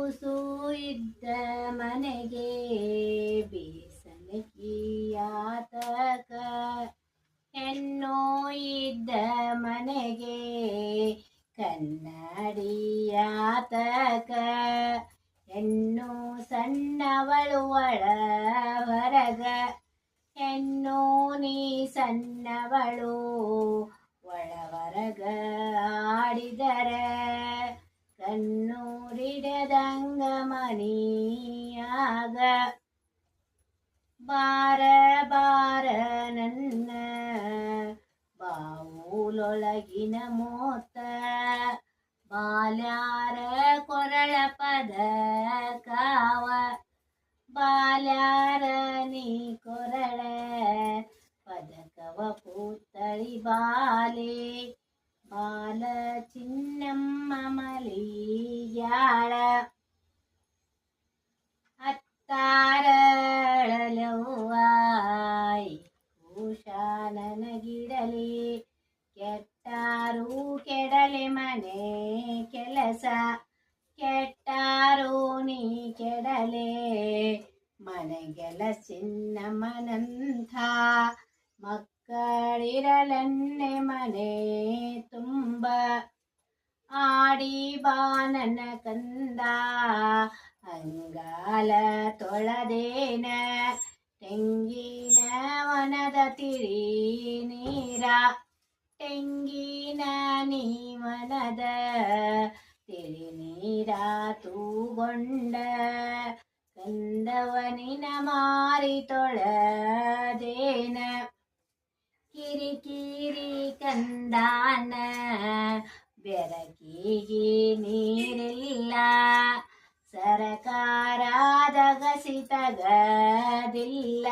ಕೂಸು ಇದ್ದ ಮನೆಗೆ ಬೇಸಣಿಕೆಯಾತಕ, ಹೆಣ್ಣು ಇದ್ದ ಮನೆಗೆ ಕನ್ನಡಿಯಾತಕ. ಹೆಣ್ಣು ಸಣ್ಣವಳು ಒಳ ಹೊರಗ, ಹೆಣ್ಣು ನೀ ಸಣ್ಣವಳು ಒಳ ಹೊರಗ ಆಡಿದರ, ಕಣ್ಣೂರಿಡದಂಗ ಮನಿಯಾಗ. ಬಾರ ಬಾರ ನನ್ನ ಬಾವುಲೊಳಗಿನ ಮೋತ, ಬಾಲ್ಯಾರ ಕೊರಳ ಪದಕಾವ. ಬಾಲ್ಯಾರ ನೀ ಕೊರಳ ಪದಕವ ಪೂತಳಿ ಬಾಲೆ, ಬಾಲ ಚಿನ್ನಮ್ಮ ಮಲಿಯಾಳ. ಅತ್ತಾರಳಲವ್ವಾಯ್ ಕೂಶ ನನಗಿಡಲಿ, ಕೆಟ್ಟಾರು ಕೆಡಲೆ ಮನೆ ಕೆಲಸ. ಕೆಟ್ಟಾರು ನೀ ಕೆಡಲೆ ಮನೆಗೆಲಸಿನ್ನಮ್ಮನಂಥ, ಮಕ್ಕಳಿರಲನ್ನೆ ಮನೆ ತುಂಬ. ಆಡಿ ಬಾ ನನ್ನ ಕಂದ ಅಂಗಾಲ ತೊಳೆದೇನ, ತೆಂಗಿನ ವನದ ತಿಳಿ ನೀರ. ತೆಂಗಿನ ನೀವನದ ತಿಳಿ ನೀರ ತೂಗೊಂಡ, ಕಂದವನಿನ ಮಾರಿ ತೊಳೆದೇನ. ಕಿರಿಕಿರಿ ಕಂದಾನ ಬೆರಕಿಗೆ ನೀರಿಲ್ಲ, ಸರಕಾರದಗಸಿ ತಗದಿಲ್ಲ.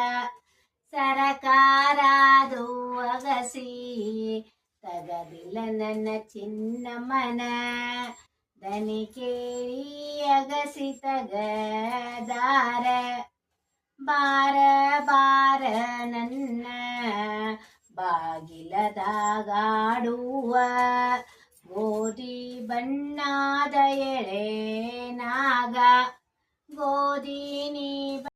ಸರಕಾರದು ಅಗಸಿ ತಗದಿಲ್ಲ ನನ್ನ ಚಿನ್ನಮ್ಮನ, ದನಿ ಕೇಳಿ ಅಗಸಿ ತಗದಾರ. ಬಾರ ಬಾರ ನನ್ನ ಬಾಗಿಲದಾಗಾಡುವ, ಗೋಧಿ ಬಣ್ಣದ ಎಳೆ ನಾಗ. ಗೋಧಿ ನೀ